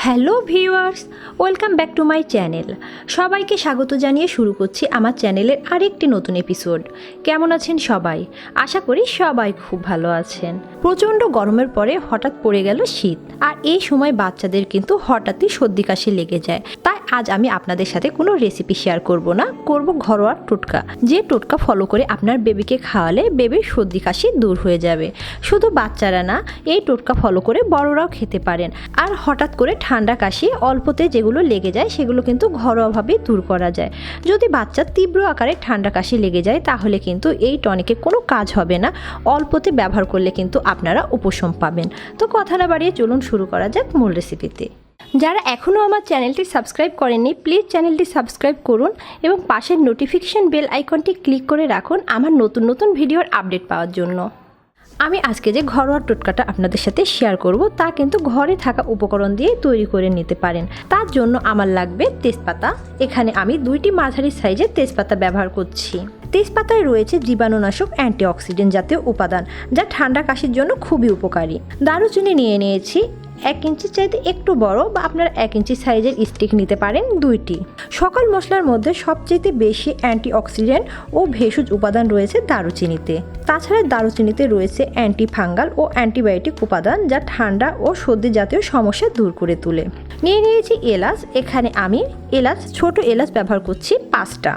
Hello viewers, welcome back to my channel. সবাইকে স্বাগত জানিয়ে শুরু করছি আমার চ্যানেলের আরেকটি নতুন এপিসোড। কেমন আছেন সবাই? আশা করি সবাই খুব ভালো আছেন। প্রচণ্ড গরমের পরে হঠাৎ পড়ে গেল শীত, আর এই সময় বাচ্চাদের কিন্তু হঠাৎই সর্দি কাশি লেগে যায়। তাই আজ আমি আপনাদের সাথে কোনো রেসিপি শেয়ার করব না, করব ঘরোয়া টোটকা। যে টোটকা ফলো করে আপনার বেবিকে খাওয়ালে বেবির সর্দি কাশি দূর হয়ে যাবে। শুধু বাচ্চারা না, এই টোটকা ফলো করে বড়রাও খেতে পারেন। আর হঠাৎ করে ঠান্ডা কাশি অল্পতে যেগুলো লেগে যায় সেগুলো কিন্তু ঘরোয়াভাবেই দূর করা যায়। যদি বাচ্চার তীব্র আকারে ঠান্ডা কাশি লেগে যায় তাহলে কিন্তু এই টনিকে কোনো কাজ হবে না, অল্পতে ব্যবহার করলে কিন্তু আপনারা উপশম পাবেন। তো কথা না বাড়িয়ে চলুন শুরু করা যাক মূল রেসিপিতে। যারা এখনও আমার চ্যানেলটি সাবস্ক্রাইব করেননি প্লিজ চ্যানেলটি সাবস্ক্রাইব করুন এবং পাশের নোটিফিকেশন বেল আইকনটি ক্লিক করে রাখুন আমার নতুন নতুন ভিডিওর আপডেট পাওয়ার জন্য। আমি আজকে যে ঘরোয়া টোটকাটা আপনাদের সাথে শেয়ার করব তা কিন্তু ঘরে থাকা উপকরণ দিয়ে তৈরি করে নিতে পারেন। তার জন্য আমার লাগবে তেজপাতা। এখানে আমি 2টি মাঝারি সাইজের তেজপাতা ব্যবহার করছি। তেজপাতায় রয়েছে জীবাণুনাশক অ্যান্টিঅক্সিডেন্ট জাতীয় উপাদান, যা ঠান্ডা কাশির জন্য খুবই উপকারী। দারুচিনি নিয়ে নিয়েছি 1 ইঞ্চির চাইতে একটু বড়, বা আপনারা 1 ইঞ্চি সাইজের স্টিক নিতে পারেন 2টি। সকল মশলার মধ্যে সবচেয়ে বেশি অ্যান্টিঅক্সিডেন্ট ও ভেষজ উপাদান রয়েছে দারুচিনিতে। তাছাড়া দারুচিনিতে রয়েছে অ্যান্টিফাঙ্গাল ও অ্যান্টিবায়োটিক উপাদান, যা ঠান্ডা ও সর্দি জাতীয় সমস্যা দূর করে তোলে। নিয়ে নিয়েছি এলাচ। এখানে আমি ছোট এলাচ ব্যবহার করছি 5টা।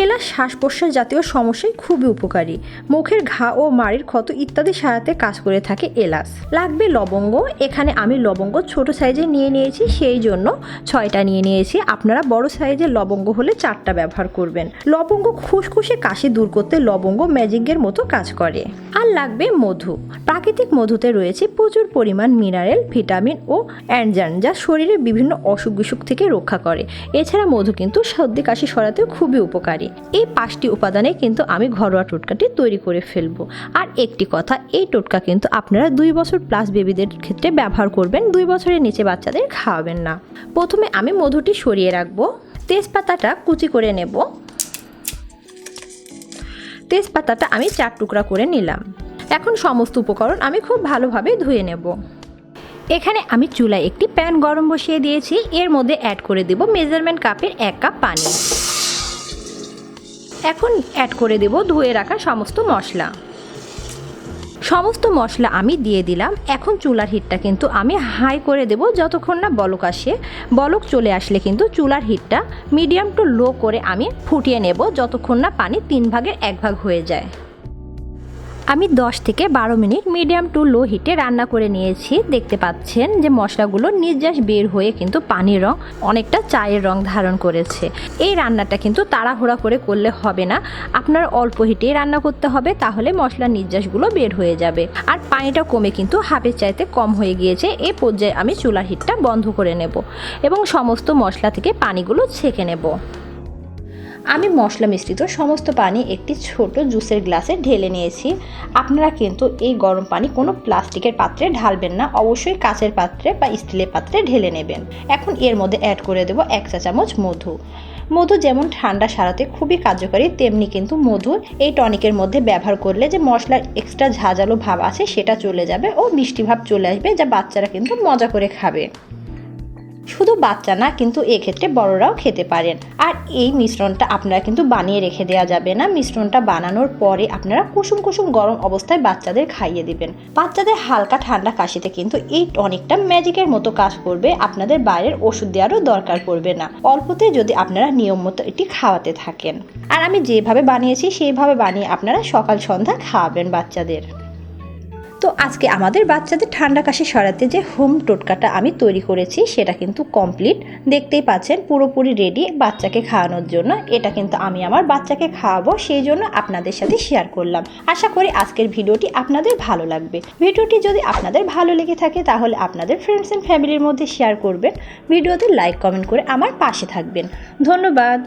এলাচ শ্বাস প্রশ্বাস জাতীয় সমস্যায় খুবই উপকারী। মুখের ঘা ও মাড়ির ক্ষত ইত্যাদি সারাতে কাজ করে থাকে এলাচ। লাগবে লবঙ্গ। এখানে আমি লবঙ্গ ছোট সাইজে নিয়ে নিয়েছি, সেই জন্য 6টা নিয়ে নিয়েছি। আপনারা বড় সাইজের লবঙ্গ হলে 4টা ব্যবহার করবেন। লবঙ্গ খুসখুসে কাশি দূর করতে লবঙ্গ ম্যাজিকের মতো কাজ করে। আর লাগবে মধু। প্রাকৃতিক মধুতে রয়েছে প্রচুর পরিমাণ মিনারেল, ভিটামিন ও অ্যান্জাইম, যা শরীরের বিভিন্ন অসুখ বিসুখ থেকে রক্ষা করে। এছাড়া মধু কিন্তু সর্দি কাশি সরাতেও খুবই উপকারী। এই 5টি উপাদানে কিন্তু আমি ঘরোয়া টোটকাটি তৈরি করে ফেলবো। আর একটি কথা, এই টোটকা কিন্তু আপনারা 2 বছর প্লাস বেবিদের ক্ষেত্রে ব্যবহার করবেন, 2 বছরের নিচে বাচ্চাদের খাওয়াবেন না। প্রথমে আমি মধুটি সরিয়ে রাখবো। তেজপাতাটা কুচি করে নেব। তেজপাতাটা আমি 4 টুকরা করে নিলাম। এখন সমস্ত উপকরণ আমি খুব ভালোভাবে ধুয়ে নেব। এখানে আমি চুলায় একটি প্যান গরম বসিয়ে দিয়েছি। এর মধ্যে অ্যাড করে দেব মেজারমেন্ট কাপের 1 কাপ পানি। এখন অ্যাড করে দেব ধুয়ে রাখা সমস্ত মশলা। সমস্ত মশলা আমি দিয়ে দিলাম। এখন চুলার হিটটা কিন্তু আমি হাই করে দেব যতক্ষণ না বলক আসে। বলক চলে আসলে কিন্তু চুলার হিটটা মিডিয়াম টু লো করে আমি ফুটিয়ে নেব যতক্ষণ না পানি 3 ভাগের 1 ভাগ হয়ে যায়। আমি 10 থেকে 12 মিনিট মিডিয়াম টু লো হিটে রান্না করে নিয়েছি। দেখতে পাচ্ছেন যে মশলাগুলো নির্যাস বের হয়ে কিন্তু পানির রং অনেকটা চায়ের রং ধারণ করেছে। এই রান্নাটা কিন্তু তাড়াহুড়া করে করলে হবে না, আপনার অল্প হিটেই রান্না করতে হবে, তাহলে মশলার নির্যাসগুলো বের হয়ে যাবে। আর পানিটা কমে কিন্তু হাফের চাইতে কম হয়ে গিয়েছে। এই পর্যায়ে আমি চুলার হিটটা বন্ধ করে নেব এবং সমস্ত মশলা থেকে পানিগুলো ছেঁকে নেব। আমি মশলা মিশ্রিত সমস্ত পানি একটি ছোট জুসের গ্লাসে ঢেলে নিয়েছি। আপনারা কিন্তু এই গরম পানি কোনো প্লাস্টিকের পাত্রে ঢালবেন না, অবশ্যই কাচের পাত্রে বা স্টিলের পাত্রে ঢেলে নেবেন। এখন এর মধ্যে অ্যাড করে দেব 1 চা চামচ মধু। মধু যেমন ঠান্ডা সারাতে খুবই কার্যকরী, তেমনি কিন্তু মধু এই টনিকের মধ্যে ব্যবহার করলে যে মশলার এক্সট্রা ঝাঁঝালো ভাব আছে সেটা চলে যাবে ও মিষ্টি ভাব চলে আসবে, যা বাচ্চারা কিন্তু মজা করে খাবে। শুধু বাচ্চা না, কিন্তু এক্ষেত্রে বড়রাও খেতে পারেন। আর এই মিশ্রণটা আপনারা কিন্তু বানিয়ে রেখে দেওয়া যাবে না। মিশ্রণটা বানানোর পরে আপনারা কুসুম কুসুম গরম অবস্থায় বাচ্চাদের খাইয়ে দিবেন। বাচ্চাদের হালকা ঠান্ডা কাশিতে কিন্তু এই টনিকটা ম্যাজিকের মতো কাজ করবে। আপনাদের বাইরের ওষুধ দেওয়ারও দরকার পড়বে না, অল্পতে যদি আপনারা নিয়ম মতো এটি খাওয়াতে থাকেন। আর আমি যেভাবে বানিয়েছি সেইভাবে বানিয়ে আপনারা সকাল সন্ধ্যা খাওয়াবেন বাচ্চাদের। তো আজকে আমাদের বাচ্চাদের ঠান্ডা কাশি সরাতে যে হোম টোটকাটা আমি তৈরি করেছি সেটা কিন্তু কমপ্লিট। দেখতেই পাচ্ছেন পুরোপুরি রেডি বাচ্চাকে খাওয়ানোর জন্য। এটা কিন্তু আমি আমার বাচ্চাকে খাওয়াবো, সেই জন্য আপনাদের সাথে শেয়ার করলাম। আশা করি আজকের ভিডিওটি আপনাদের ভালো লাগবে। ভিডিওটি যদি আপনাদের ভালো লেগে থাকে তাহলে আপনাদের ফ্রেন্ডস অ্যান্ড ফ্যামিলির মধ্যে শেয়ার করবেন। ভিডিওতে লাইক কমেন্ট করে আমার পাশে থাকবেন। ধন্যবাদ।